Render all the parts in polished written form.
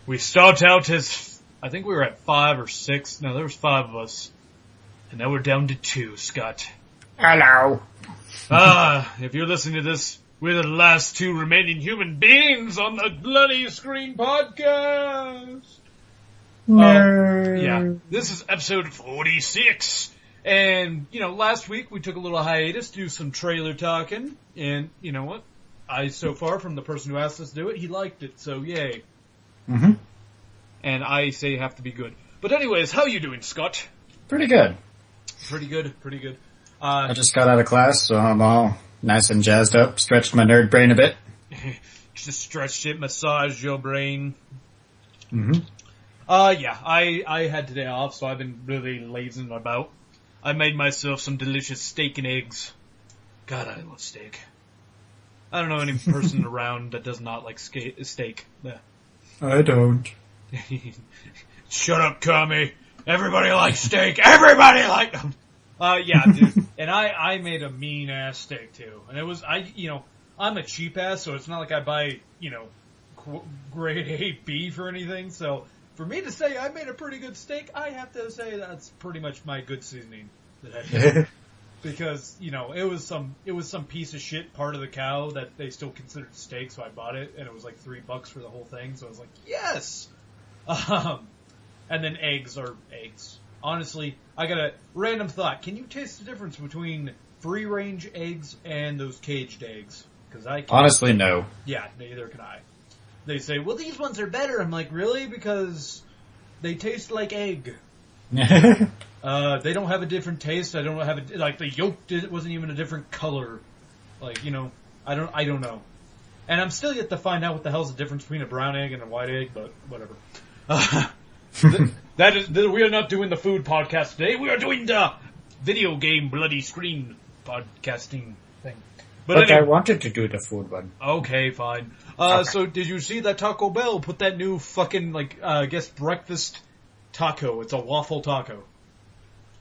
We start out as, I think we were at 5 or 6. No, there was 5 of us. And now we're down to 2, Scott. Hello. If you're listening to this, we're the last 2 remaining human beings on the Bloody Screen Podcast. Yeah, this is episode 46. And, last week we took a little hiatus to do some trailer talking. And, you know what? So far, from the person who asked us to do it, he liked it, so yay. Mm-hmm. And I say you have to be good. But anyways, how you doing, Scott? Pretty good. Pretty good. I just got out of class, so I'm all nice and jazzed up. Stretched my nerd brain a bit. Just stretched it, massaged your brain. Mm-hmm. Yeah, I had today off, so I've been really lazing about. I made myself some delicious steak and eggs. God, I love steak. I don't know any person around that does not like steak. I don't. Shut up, Kami. Everybody likes steak. Everybody likes... yeah, dude. And I made a mean-ass steak, too. And it was, I'm a cheap-ass, so it's not like I buy, grade A beef or anything. So, for me to say I made a pretty good steak, I have to say that's pretty much my good seasoning that I did. Because, it was some piece of shit part of the cow that they still considered steak, so I bought it, and it was like $3 for the whole thing, so I was like, yes! And then eggs are eggs. Honestly, I got a random thought. Can you taste the difference between free-range eggs and those caged eggs? Because I can't. Honestly, no. Yeah, neither can I. They say, well, these ones are better. I'm like, really? Because they taste like egg. They don't have a different taste. I don't have the yolk wasn't even a different color. Like, I don't know. And I'm still yet to find out what the hell's the difference between a brown egg and a white egg, but whatever. We are not doing the food podcast today. We are doing the video game Bloody Screen podcasting thing. But anyway, I wanted to do the food one. Okay, fine. Okay. So did you see that Taco Bell put that new fucking, I guess breakfast taco? It's a waffle taco.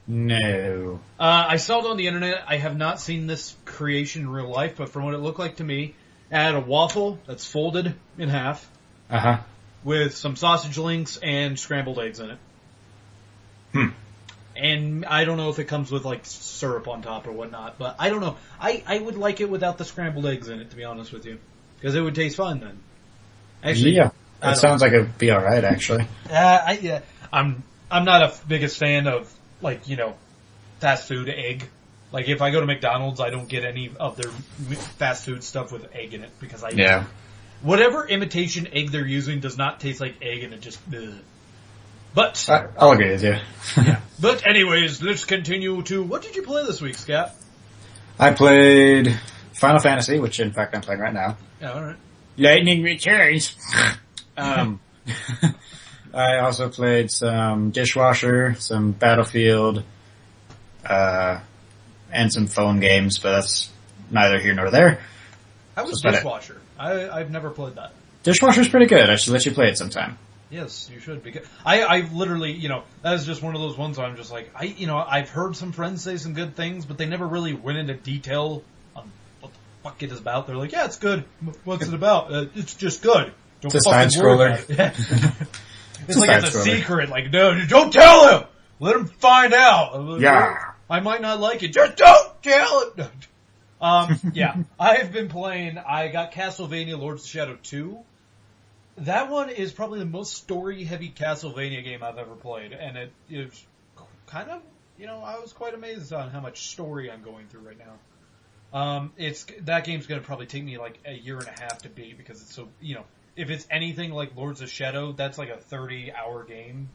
No. I saw it on the internet. I have not seen this creation in real life, but from what it looked like to me, it had a waffle that's folded in half. Uh-huh. With some sausage links and scrambled eggs in it. And I don't know if it comes with, syrup on top or whatnot, but I don't know. I would like it without the scrambled eggs in it, to be honest with you. Because it would taste fine then. Actually, yeah. That sounds like it'd be alright, actually. I'm not a biggest fan of, fast food egg. Like, if I go to McDonald's, I don't get any of their fast food stuff with egg in it, because Yeah. Whatever imitation egg they're using does not taste like egg, and it just... Ugh. But... I'll agree with you. Yeah. But anyways, let's continue to... What did you play this week, Scott? I played Final Fantasy, which in fact I'm playing right now. Yeah, alright. Lightning Returns! I also played some Dishwasher, some Battlefield, and some phone games, but that's neither here nor there. How was Dishwasher? I've never played that. Dishwasher's pretty good. I should let you play it sometime. Yes, you should. Because I literally, that is just one of those ones where I'm just like, I've heard some friends say some good things, but they never really went into detail on what the fuck it is about. They're like, yeah, it's good. What's it about? It's just good. Don't it's a side scroller. It's like it's a secret. Like, no, don't tell him. Let him find out. Yeah. I might not like it. Just don't tell him. Yeah, I've been playing, I got Castlevania Lords of Shadow 2. That one is probably the most story-heavy Castlevania game I've ever played, and it is kind of, I was quite amazed on how much story I'm going through right now. That game's gonna probably take me like a year and a half to beat, because it's so, if it's anything like Lords of Shadow, that's like a 30-hour game.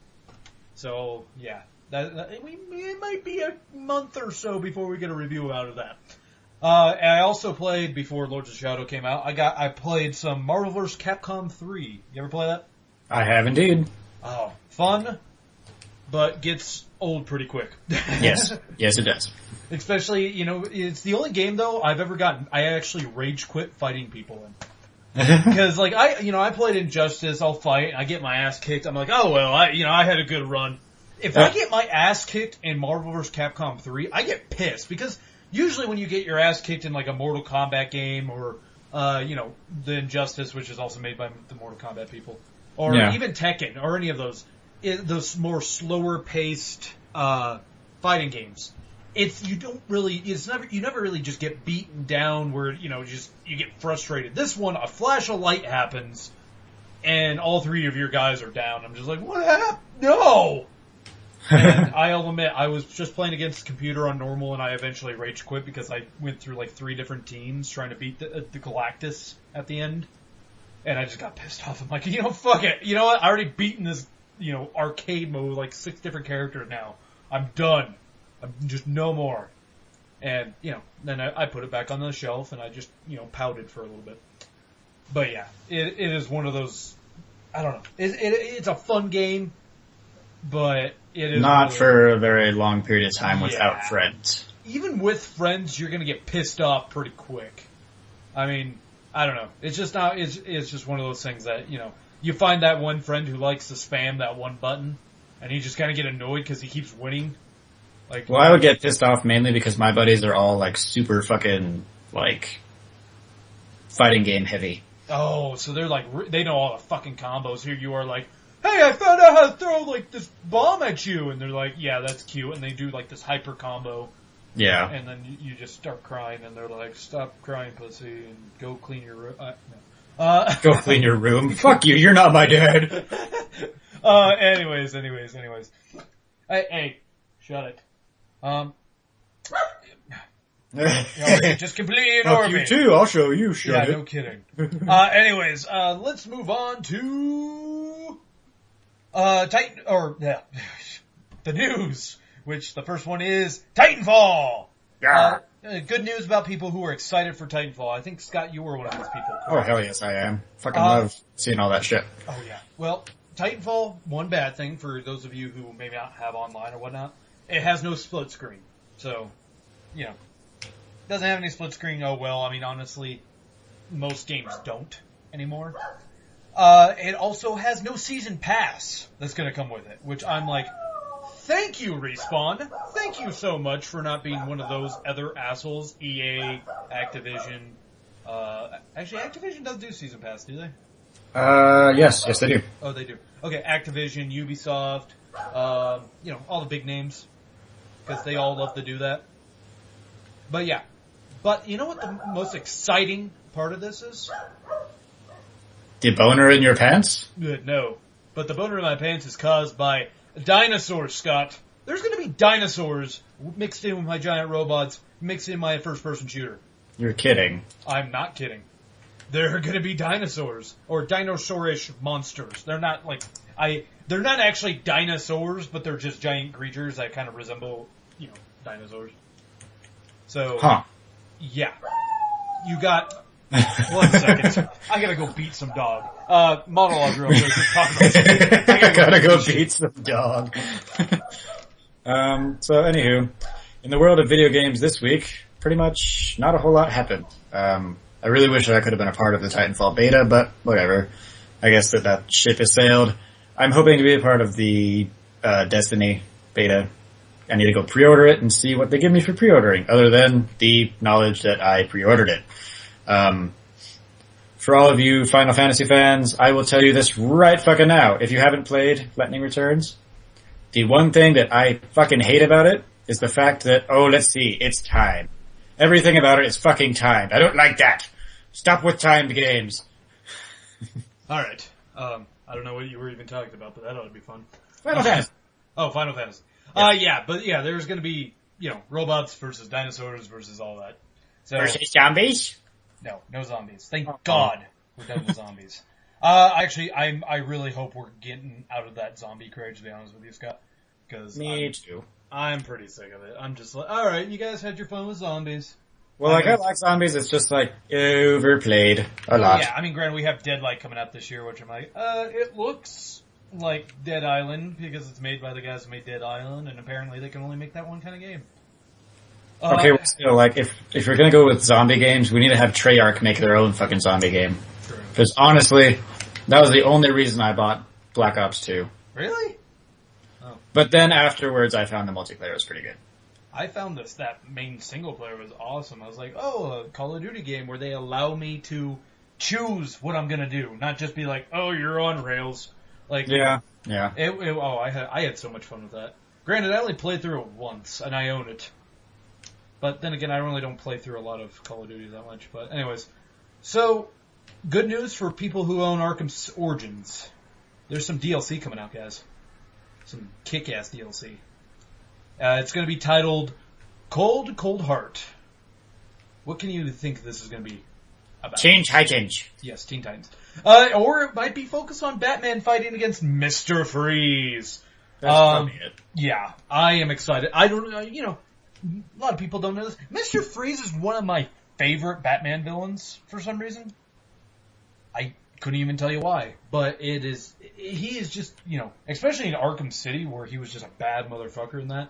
So, yeah, it might be a month or so before we get a review out of that. And I also played, before Lords of Shadow came out, I played some Marvel vs. Capcom 3. You ever play that? I have indeed. Oh, fun, but gets old pretty quick. Yes. Yes, it does. Especially, it's the only game, though, I've ever gotten, I actually rage quit fighting people in. Because, I played Injustice, I'll fight, I get my ass kicked, I'm like, oh, well, I had a good run. If I get my ass kicked in Marvel vs. Capcom 3, I get pissed, because usually when you get your ass kicked in like a Mortal Kombat game or, the Injustice, which is also made by the Mortal Kombat people, or Yeah. even Tekken, or any of those more slower paced fighting games. You never really just get beaten down where you get frustrated. This one, a flash of light happens, and all three of your guys are down. I'm just like, what happened? No. And I'll admit, I was just playing against the computer on normal, and I eventually rage quit because I went through like 3 different teams trying to beat the Galactus at the end, and I just got pissed off. I'm like, fuck it. You know what? I already beaten this, arcade mode, like 6 different characters now. I'm done. I'm just no more. And, then I put it back on the shelf, and I just, pouted for a little bit. But yeah, it is one of those, I don't know. It's a fun game, but it is Not really, for a very long period of time without Yeah. friends. Even with friends, you're gonna get pissed off pretty quick. I mean, I don't know. It's just not. It's just one of those things that you find that one friend who likes to spam that one button, and you just kind of get annoyed because he keeps winning. Like, Well, I would get pissed off mainly because my buddies are all like super fucking like fighting game heavy. oh, so they're like they know all the fucking combos. Here you are like, hey, I found out how to throw like this bomb at you, and they're like, yeah, that's cute, and they do like this hyper combo. Yeah. And then you just start crying, and they're like, stop crying, pussy, and go clean your room. No. Go clean your room. Fuck you, you're not my dad. Anyways. Hey, shut it. Just completely ignore Fuck me. you too, I'll show you, shut Yeah, it. no kidding. Anyways, let's move on to, the news, which the first one is Titanfall. Yeah. Good news about people who are excited for Titanfall. I think, Scott, you were one of those people. Oh, correct? hell yes, I am. Fucking love seeing all that shit. Oh, yeah. Well, Titanfall, one bad thing for those of you who may not have online or whatnot, it has no split screen. So, doesn't have any split screen. Oh, well, I mean, honestly, most games don't anymore. It also has no season pass that's going to come with it, which I'm like, thank you, Respawn. Thank you so much for not being one of those other assholes. EA, Activision. Actually, Activision does do season pass, do they? Yes, they do. Oh, they do. Okay, Activision, Ubisoft, all the big names. Because they all love to do that. But yeah. But you know what the most exciting part of this is? The boner in your pants? No. But the boner in my pants is caused by dinosaurs, Scott. There's going to be dinosaurs mixed in with my giant robots, mixed in my first-person shooter. You're kidding. I'm not kidding. There are going to be dinosaurs, or dinosaurish monsters. They're not they're not actually dinosaurs, but they're just giant creatures that kind of resemble, dinosaurs. So, yeah. You got, 1 second. I gotta go beat some dog. Monologue real quick. Just talk about something. I gotta go beat some dog. So anywho, in the world of video games this week, pretty much not a whole lot happened. I really wish I could have been a part of the Titanfall beta, but whatever. I guess that ship has sailed. I'm hoping to be a part of the Destiny beta. I need to go pre-order it and see what they give me for pre-ordering, other than the knowledge that I pre-ordered it. For all of you Final Fantasy fans, I will tell you this right fucking now. If you haven't played Lightning Returns, the one thing that I fucking hate about it is the fact that, it's time. Everything about it is fucking timed. I don't like that. Stop with timed games. Alright. I don't know what you were even talking about, but that ought to be fun. Final Fantasy. Oh, Final Fantasy. There's gonna be, robots versus dinosaurs versus all that. So, Versus zombies? No zombies. Thank God we're done with zombies. I really hope we're getting out of that zombie craze, to be honest with you, Scott. Because Me too. I'm pretty sick of it. I'm just like, alright, you guys had your fun with zombies. Well, I like zombies, it's just overplayed a lot. Yeah, I mean, granted, we have Deadlight coming out this year, which I'm like, it looks like Dead Island, because it's made by the guys who made Dead Island, and apparently they can only make that one kind of game. Okay, well, still, if you're gonna go with zombie games, we need to have Treyarch make their own fucking zombie game. True. Because honestly, that was the only reason I bought Black Ops 2. Really? Oh. But then afterwards, I found the multiplayer was pretty good. I found that main single player was awesome. I was like, a Call of Duty game where they allow me to choose what I'm gonna do, not just be like, oh, you're on rails. Like, yeah. I had so much fun with that. Granted, I only played through it once, and I own it. But then again, I really don't play through a lot of Call of Duty that much. But anyways, so good news for people who own Arkham Origins. There's some DLC coming out, guys. Some kick-ass DLC. It's going to be titled Cold, Cold Heart. What can you think this is going to be about? Teen Titans. Yes, Teen Titans. Or it might be focused on Batman fighting against Mr. Freeze. That's probably it. Yeah, I am excited. I don't know, a lot of people don't know this. Mr. Freeze is one of my favorite Batman villains for some reason. I couldn't even tell you why, but he is just, especially in Arkham City where he was just a bad motherfucker in that.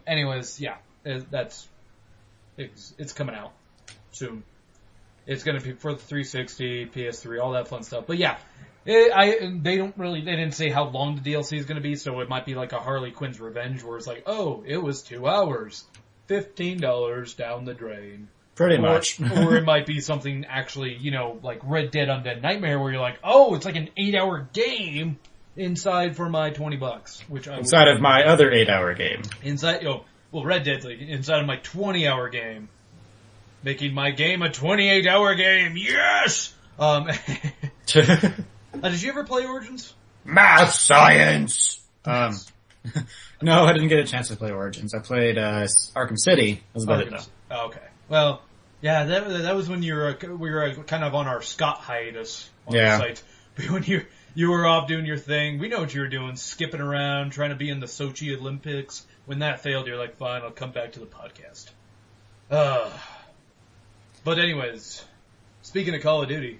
Anyways, yeah, it's coming out soon. It's gonna be for the 360, PS3, all that fun stuff. But yeah, they didn't say how long the DLC is gonna be, so it might be like a Harley Quinn's Revenge where it's like, oh, it was 2 hours, $15 down the drain. Pretty much. Or it might be something actually, like Red Dead Undead Nightmare where you're like, oh, it's like an 8-hour game inside for my $20, which I inside of my other 8-hour game. Red Dead's like inside of my 20-hour game. Making my game a 28-hour game. Yes! Did you ever play Origins? Math science! No, I didn't get a chance to play Origins. I played Arkham City. That was about it, though. Okay. Well, yeah, that was when we were kind of on our Scott hiatus on the site. But when you were off doing your thing, we know what you were doing, skipping around, trying to be in the Sochi Olympics. When that failed, you're like, fine, I'll come back to the podcast. But anyways, speaking of Call of Duty,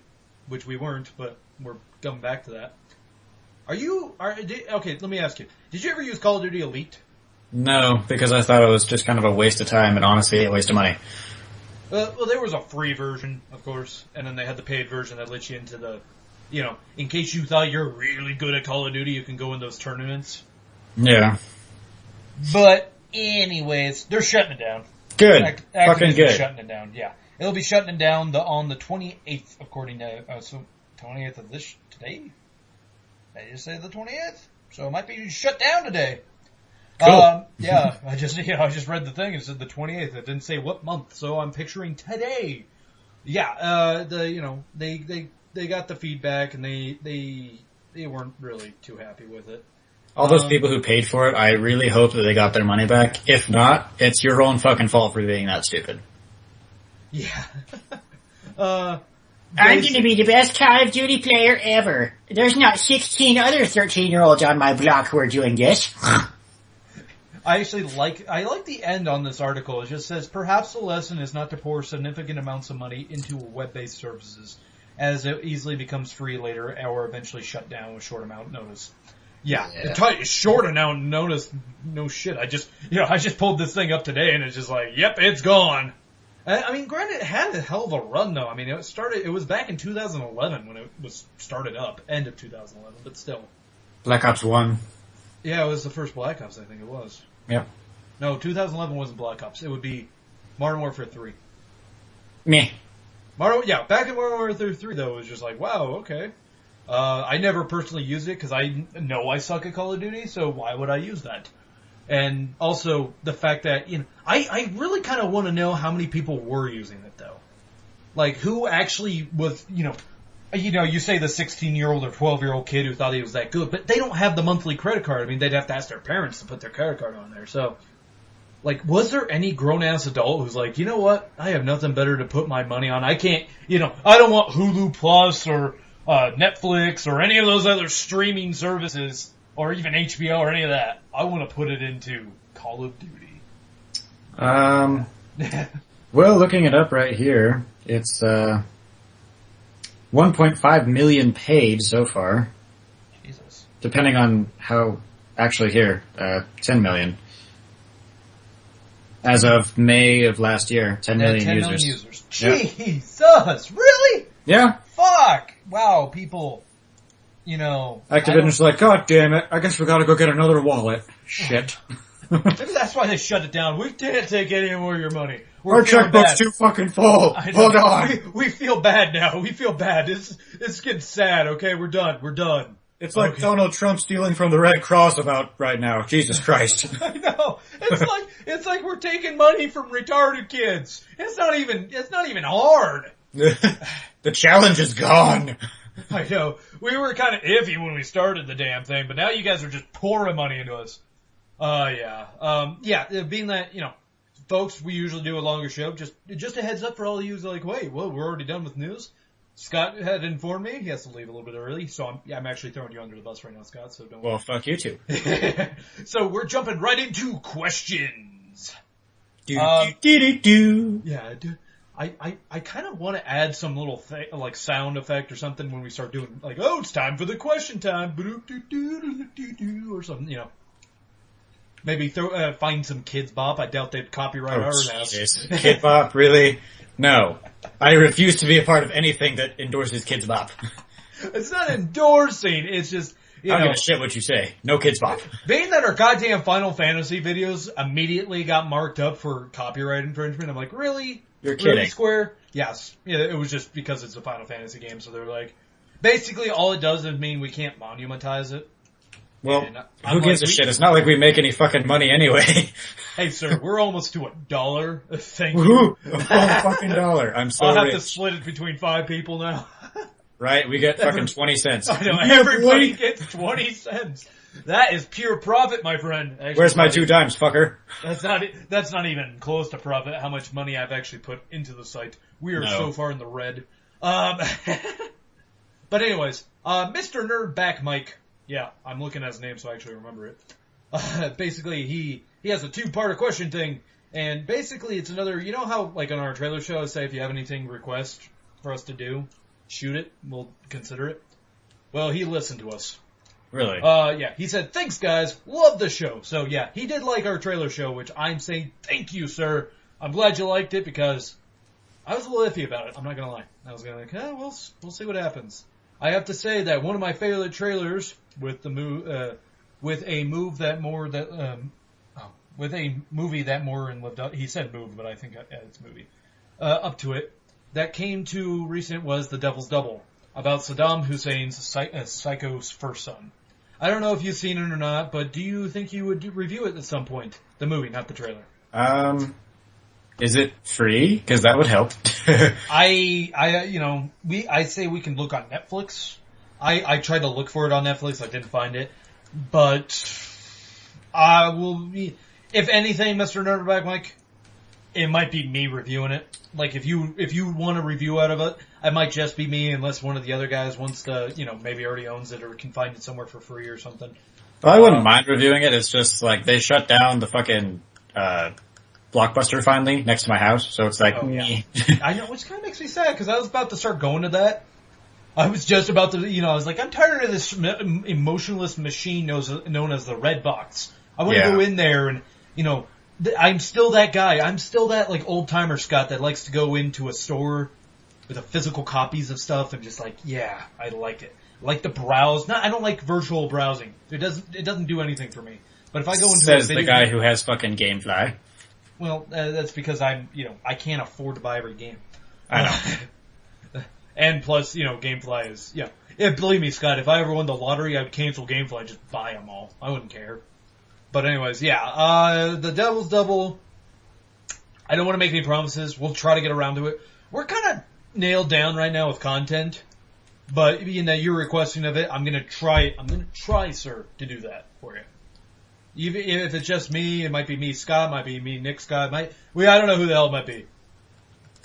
which we weren't, but we're coming back to that. Okay, let me ask you. Did you ever use Call of Duty Elite? No, because I thought it was just kind of a waste of time and honestly a waste of money. Well, there was a free version, of course, and then they had the paid version that lets you into the, in case you thought you're really good at Call of Duty, you can go in those tournaments. Yeah. But anyways, they're shutting it down. Good. Fucking good. Shutting it down, yeah. It'll be shutting it down on the 28th, according to, 28th of today? Did I just say the 28th? So it might be shut down today. Cool. Yeah, I just read the thing. It said the 28th. It didn't say what month, so I'm picturing today. Yeah, they got the feedback and they weren't really too happy with it. All those people who paid for it, I really hope that they got their money back. If not, it's your own fucking fault for being that stupid. Yeah. I'm going to be the best Call of Duty player ever. There's not 16 other 13-year-olds on my block who are doing this. I actually like the end on this article. It just says, perhaps the lesson is not to pour significant amounts of money into web-based services, as it easily becomes free later or eventually shut down with short amount notice. Yeah. Short amount notice, no shit. I just pulled this thing up today and it's just like, yep, it's gone. I mean, granted, it had a hell of a run though. I mean, it was back in 2011 when it was started up, end of 2011, but still. Black Ops 1. Yeah, it was the first Black Ops, I think it was. Yep. No, 2011 wasn't Black Ops. It would be Modern Warfare 3. Meh. Back in Modern Warfare 3 though, it was just like, wow, okay. I never personally used it because I know I suck at Call of Duty, so why would I use that? And also the fact that, I really kind of want to know how many people were using it though. Like who actually was, you say the 16-year-old or 12-year-old kid who thought he was that good, but they don't have the monthly credit card. I mean, they'd have to ask their parents to put their credit card on there. So, like, was there any grown-ass adult who's like, you know what? I have nothing better to put my money on. I can't, I don't want Hulu Plus or Netflix or any of those other streaming services or even HBO or any of that. I want to put it into Call of Duty. Well, looking it up right here, it's 1.5 million paid so far. Jesus. Depending on how, actually here, 10 million. As of May of last year, 10 million 10 users. million users. Jesus! Really? Yeah. Fuck! Wow, people, Activision's like, God damn it, I guess we gotta go get another wallet. Shit. Maybe that's why they shut it down. We can't take any more of your money. Our checkbook's too fucking full. Hold on. We feel bad now. We feel bad. It's getting sad. Okay, we're done. We're done. It's like Donald Trump stealing from the Red Cross about right now. Jesus Christ. I know. It's like we're taking money from retarded kids. It's not even hard. The challenge is gone. I know. We were kind of iffy when we started the damn thing, but now you guys are just pouring money into us. Being that, folks, we usually do a longer show. Just a heads up for all of you who's like, wait, well, we're already done with news. Scott had informed me he has to leave a little bit early, so I'm actually throwing you under the bus right now, Scott, so don't worry. Well, fuck you too. So we're jumping right into questions. Do. Yeah, dude. I kind of want to add some little sound effect or something when we start doing it's time for the question time, or something, Maybe find some Kids Bop. I doubt they'd copyright our ass. Kid Bop, really? No. I refuse to be a part of anything that endorses Kids Bop. It's not endorsing, it's just, I don't give a shit what you say. No Kids Bop. Being that our goddamn Final Fantasy videos immediately got marked up for copyright infringement, I'm like, really? You're kidding. Really, Square? Yes. Yeah, it was just because it's a Final Fantasy game, so they're like, basically all it does is mean we can't monetize it. Well, who gives a shit? It's not like we make any fucking money anyway. Hey, sir, we're almost to $1. Thank you. A fucking $1. I'm so I'll rich. have to split it between 5 people now. Right? We get fucking 20 cents. I know, everybody gets 20 cents. That is pure profit, my friend. Actually, where's my 2 dimes, fucker? That's not even close to profit, how much money I've actually put into the site. We are so far in the red. But anyways, Mr. Nerdback Mike. Yeah, I'm looking at his name so I actually remember it. Basically, he has a 2-part question thing, and basically it's another, you know how, on our trailer show, I say if you have anything request for us to do, shoot it, we'll consider it. Well, he listened to us. Really? Yeah, he said, thanks guys, love the show. So yeah, he did like our trailer show, which I'm saying thank you, sir. I'm glad you liked it because I was a little iffy about it, I'm not gonna lie. I was gonna we'll see what happens. I have to say that one of my favorite trailers with a movie that more and lived up. He said move, but I think it's movie. Up to it. That came to recent was The Devil's Double, about Saddam Hussein's psycho's first son. I don't know if you've seen it or not, but do you think you would review it at some point? The movie, not the trailer. Is it free? Because that would help. I say we can look on Netflix. I tried to look for it on Netflix. I didn't find it. But I will be, if anything, Mr. Nerdback Mike, it might be me reviewing it. If you want a review out of it, it might just be me unless one of the other guys wants to, maybe already owns it or can find it somewhere for free or something. Well, I wouldn't mind reviewing it. It's just they shut down the fucking, Blockbuster finally next to my house, so it's like me. I know, which kind of makes me sad because I was about to start going to that. I was just about to, I was like, I'm tired of this emotionless machine known as the Red Box. I want to go in there and, I'm still that guy. I'm still that old timer Scott that likes to go into a store with the physical copies of stuff and just I like it. I like the browse. I don't like virtual browsing. It doesn't do anything for me. But if I go into says the guy who has fucking GameFly. Well, that's because I can't afford to buy every game. I know. And plus, GameFly is, believe me, Scott, if I ever won the lottery, I'd cancel GameFly, just buy them all. I wouldn't care. But anyways, The Devil's Double, I don't want to make any promises. We'll try to get around to it. We're kind of nailed down right now with content. But being that you're requesting of it, I'm going to try, sir, to do that for you. Even if it's just me, it might be me, Scott, might be me, Nick, Scott, I don't know who the hell it might be.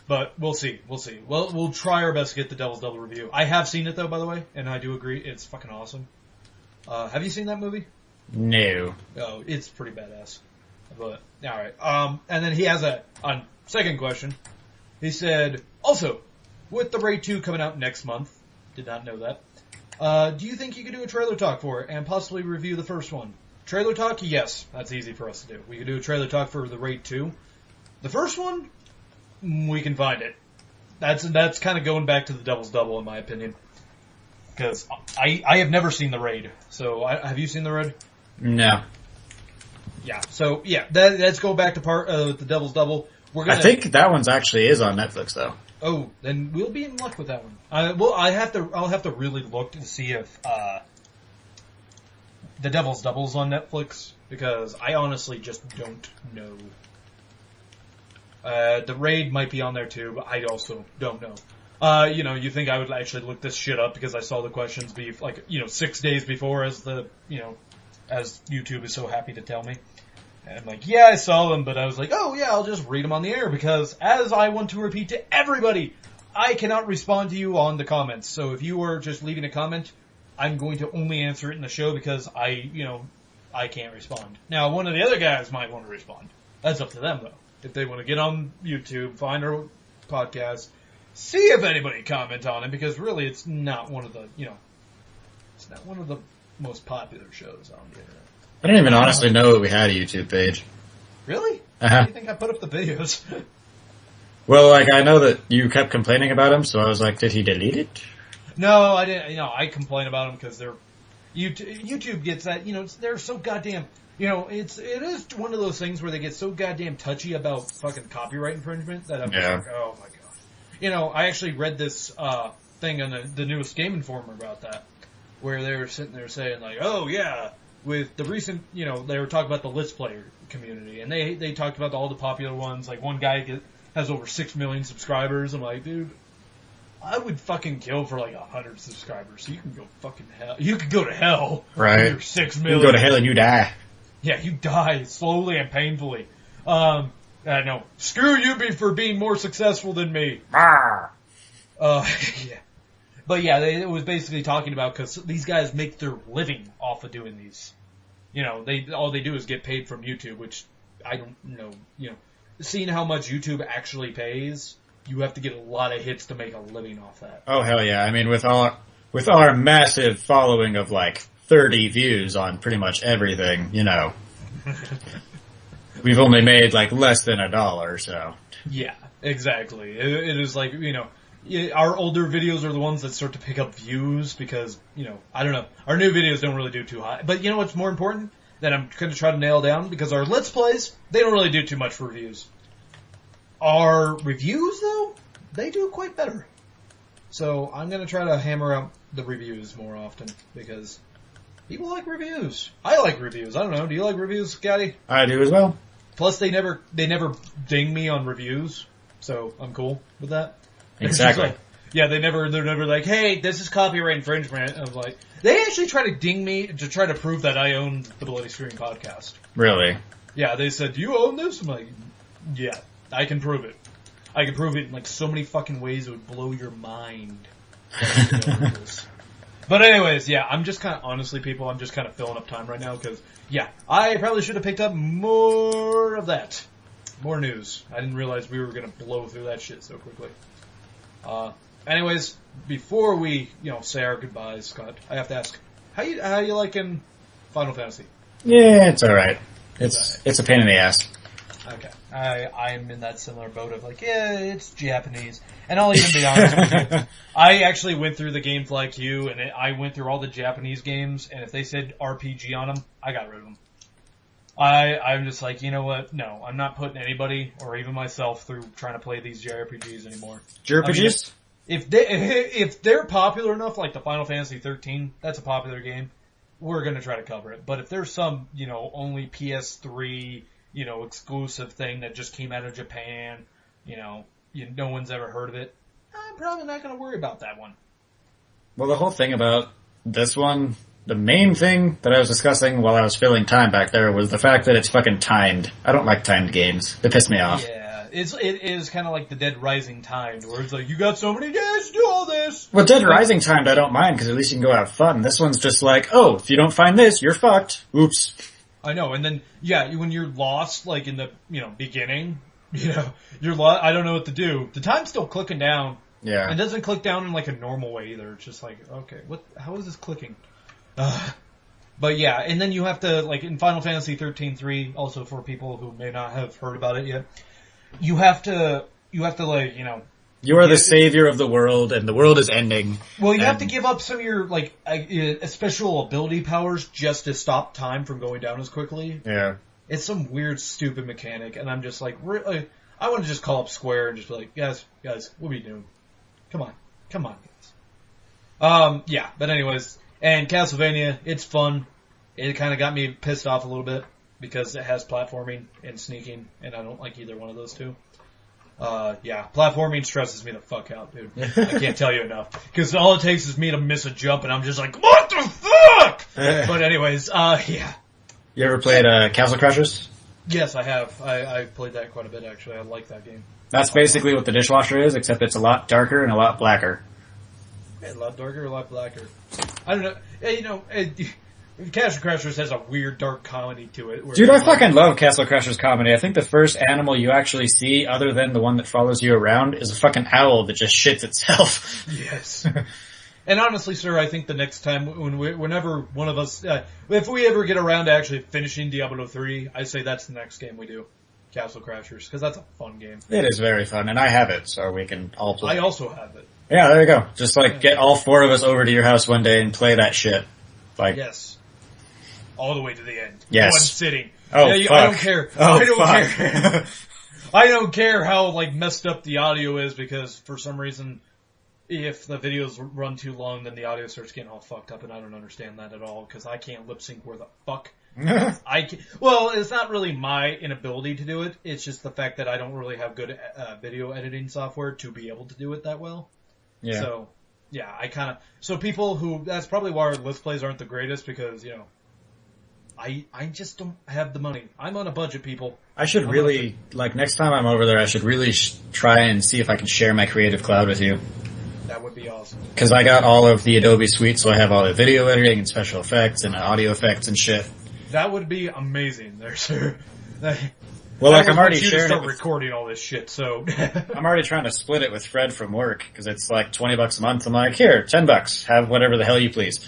But we'll see. Well, we'll try our best to get the Devil's Double review. I have seen it though, by the way, and I do agree, it's fucking awesome. Have you seen that movie? No. Oh, it's pretty badass. But, alright. And then he has on second question. He said, also, with the Raid 2 coming out next month, did not know that, do you think you could do a trailer talk for it and possibly review the first one? Trailer talk? Yes. That's easy for us to do. We could do a trailer talk for the Raid 2. The first one? We can find it. That's kind of going back to the Devil's Double, in my opinion. Because I have never seen the Raid. So, have you seen the Raid? No. Yeah. So yeah, let's go back to the Devil's Double. I think that one's actually is on Netflix though. Oh, then we'll be in luck with that one. I'll have to really look to see if the Devil's Double's on Netflix, because I honestly just don't know. The Raid might be on there too, but I also don't know. You think I would actually look this shit up because I saw the questions be 6 days before, as YouTube is so happy to tell me. And I'm like, yeah, I saw them, but I was like, oh yeah, I'll just read them on the air, because as I want to repeat to everybody, I cannot respond to you on the comments. So if you are just leaving a comment, I'm going to only answer it in the show, because I can't respond. Now, one of the other guys might want to respond. That's up to them though. If they want to get on YouTube, find our podcast, see if anybody comment on it, because really it's not one of the, it's not one of the most popular shows on the internet. I don't even honestly know we had a YouTube page. Really? Uh-huh. How do you think I put up the videos? Well, I know that you kept complaining about him, so I was like, did he delete it? No, I didn't. I complain about them because YouTube gets that. They're so goddamn. It is one of those things where they get so goddamn touchy about fucking copyright infringement that I'm just like, oh my god. I actually read this thing on the newest Game Informer about that, where they were sitting there saying like, oh yeah, with the recent, they were talking about the Let's Player community, and they talked about all the popular ones. Like one guy has over 6 million subscribers. I'm like, dude, I would fucking kill for like 100 subscribers. So you can go fucking hell. You could go to hell. Right. With your 6 million. You can go to hell and you die. Yeah, you die slowly and painfully. No. Screw you for being more successful than me. Yeah. But yeah, it was basically talking about, because these guys make their living off of doing these. All they do is get paid from YouTube, which I don't know. Seeing how much YouTube actually pays, you have to get a lot of hits to make a living off that. Oh hell yeah! I mean, with our massive following of like 30 views on pretty much everything, we've only made like less than $1. So yeah, exactly. It is like our older videos are the ones that start to pick up views, because I don't know, our new videos don't really do too high. But what's more important that I'm going to try to nail down, because our Let's Plays, they don't really do too much for reviews. Our reviews, though, they do quite better. So I'm going to try to hammer out the reviews more often, because people like reviews. I like reviews. I don't know. Do you like reviews, Scotty? I do as well. Plus, they never ding me on reviews, so I'm cool with that. Exactly. Yeah, they're never like, hey, this is copyright infringement. I'm like, they actually try to ding me to try to prove that I own the Bloody Screen podcast. Really? Yeah, they said, do you own this? I'm like, yeah, I can prove it. I can prove it in like so many fucking ways it would blow your mind. But anyways, yeah, I'm just kind of, honestly, people, I'm just kind of filling up time right now, because, yeah, I probably should have picked up more of that. More news. I didn't realize we were going to blow through that shit so quickly. Anyways, before we, say our goodbyes, Scott, I have to ask, how you liking Final Fantasy? Yeah, it's alright. It's a pain in the ass. Okay. I'm in that similar boat of like, yeah, it's Japanese. And I'll even be honest with you, I actually went through the games like you, and I went through all the Japanese games, and if they said RPG on them, I got rid of them. I'm just like, you know what? No, I'm not putting anybody, or even myself, through trying to play these JRPGs anymore. JRPGs? I mean, if they're popular enough, like the Final Fantasy 13, that's a popular game, we're gonna try to cover it. But if there's some, only PS3, exclusive thing that just came out of Japan, no one's ever heard of it, I'm probably not gonna worry about that one. Well, the whole thing about this one, the main thing that I was discussing while I was filling time back there was the fact that it's fucking timed. I don't like timed games. They piss me off. Yeah, it is kind of like the Dead Rising timed, where it's like, you got so many days to do all this! Well, Dead Rising timed I don't mind, because at least you can go have fun. This one's just like, oh, if you don't find this, you're fucked. Oops. I know, and then, yeah, when you're lost, like in the, beginning, you're lost, I don't know what to do. The time's still clicking down. Yeah. It doesn't click down in like a normal way either. It's just like, okay, how is this clicking? But yeah, and then you have to, like in Final Fantasy 13-3, also for people who may not have heard about it yet, you have to like, you are the savior of the world, and the world is ending. Well, you have to give up some of your, like, special ability powers just to stop time from going down as quickly. Yeah. It's some weird, stupid mechanic, and I'm just like, really? I want to just call up Square and just be like, guys, what are you doing? Come on, guys. Yeah, but anyways, and Castlevania, it's fun. It kind of got me pissed off a little bit because it has platforming and sneaking, and I don't like either one of those two. Yeah, platforming stresses me the fuck out, dude. I can't tell you enough. Because all it takes is me to miss a jump, and I'm just like, what the fuck? But anyways, yeah. You ever played Castle Crashers? Yes, I have. I played that quite a bit, actually. I like that game. That's basically what the dishwasher is, except it's a lot darker and a lot blacker. A lot darker, a lot blacker. I don't know. You know, Castle Crashers has a weird dark comedy to it. Dude, I fucking love Castle Crashers comedy. I think the first animal you actually see, other than the one that follows you around, is a fucking owl that just shits itself. Yes. And honestly, sir, I think the next time, whenever one of us, if we ever get around to actually finishing Diablo 3, I say that's the next game we do. Castle Crashers, because that's a fun game. It is very fun, and I have it, so we can all play. I also have it. Yeah, there you go. Just get all four of us over to your house one day and play that shit. Yes. All the way to the end. Yes. One sitting. Oh, yeah, fuck. I don't care. Oh, I don't fuck. care. I don't care how, messed up the audio is, because for some reason, if the videos run too long, then the audio starts getting all fucked up, and I don't understand that at all, because I can't lip sync where the fuck. Well, it's not really my inability to do it, it's just the fact that I don't really have good video editing software to be able to do it that well. Yeah. So, yeah, so people that's probably why our Let's Plays aren't the greatest, because, I just don't have the money. I'm on a budget, people. I should really, next time I'm over there, I should really try and see if I can share my Creative Cloud with you. That would be awesome. Because I got all of the Adobe Suite, so I have all the video editing and special effects and audio effects and shit. That would be amazing there, sir. Well, I'm already sharing start recording all this shit, so. I'm already trying to split it with Fred from work, because it's $20 a month. I'm like, here, $10, have whatever the hell you please.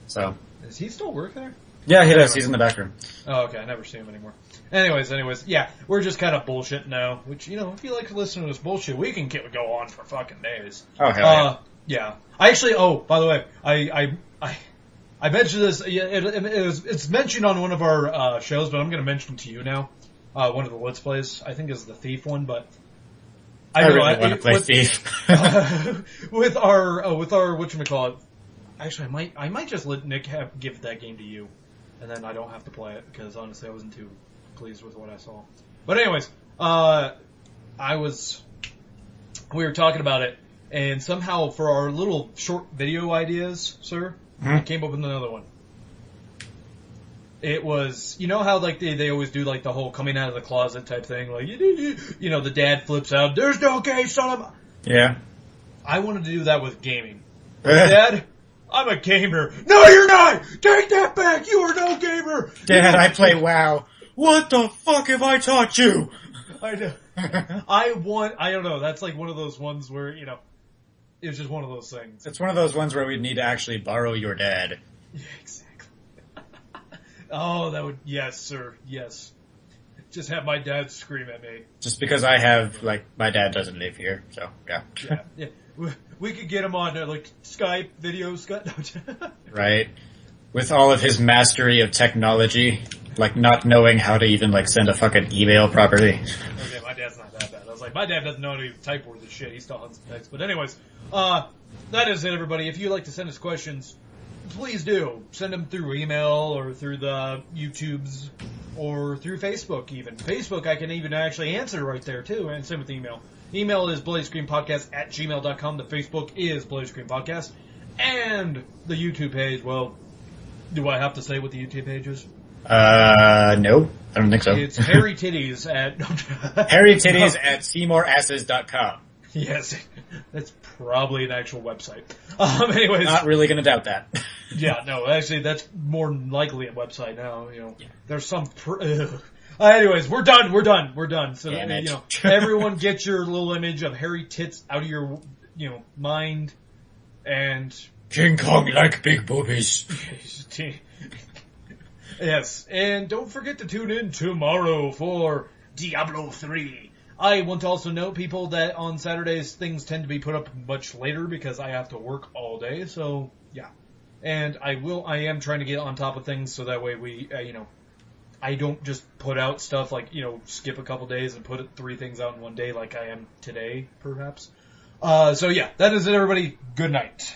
So. Is he still work there? Yeah, he does. He's in the back room. Oh, okay. I never see him anymore. Anyways, yeah, we're just kind of bullshit now. Which, if you like to listen to this bullshit, we can go on for fucking days. Oh, hell yeah. Yeah. I actually, by the way, I mentioned this, it's mentioned on one of our, shows, but I'm gonna mention to you now. One of the Let's Plays, I think is the Thief one, but. I really want to play Thief. With our, whatchamacallit. Actually, I might just let Nick give that game to you, and then I don't have to play it, because honestly I wasn't too pleased with what I saw. But anyways, we were talking about it, and somehow for our little short video ideas, sir, I came up with another one. It was, how they always do the whole coming out of the closet type thing, the dad flips out, there's no gay son of. Yeah. I wanted to do that with gaming. Dad, I'm a gamer. No, you're not! Take that back! You are no gamer! Dad, I play WoW. What the fuck have I taught you? I know. I don't know, that's one of those ones where, it's just one of those things. It's one of those ones where we'd need to actually borrow your dad. Yeah, exactly. Oh, that would, yes, sir, yes. Just have my dad scream at me. Just because I have, my dad doesn't live here, so, yeah. Yeah. We could get him on Skype, video, Skype. Right. With all of his mastery of technology, not knowing how to even, send a fucking email properly. Okay, my dad's not that bad. I was like, my dad doesn't know how to even type words of shit. He still has text. But anyways, that is it, everybody. If you'd like to send us questions, please do. Send them through email or through the YouTubes or through Facebook even. Facebook, I can even actually answer right there, too, and send with email. Email is bloodyscreenpodcast@gmail.com. The Facebook is Bloody Screen Podcast. And the YouTube page, well, do I have to say what the YouTube page is? No, I don't think so. It's Harry Titties at... Harry Titties at SeymourAsses.com. Yes, that's probably an actual website. Anyways. Not really gonna doubt that. Yeah, no, actually, that's more likely a website now, Yeah. There's some... anyways, we're done. So, everyone get your little image of hairy tits out of your, mind, and... King Kong like big boobies. Yes, and don't forget to tune in tomorrow for Diablo 3. I want to also note, people, that on Saturdays things tend to be put up much later because I have to work all day, so, yeah. And I am trying to get on top of things so that way we, I don't just put out stuff like, skip a couple days and put 3 things out in one day like I am today, perhaps. So yeah, that is it, everybody. Good night.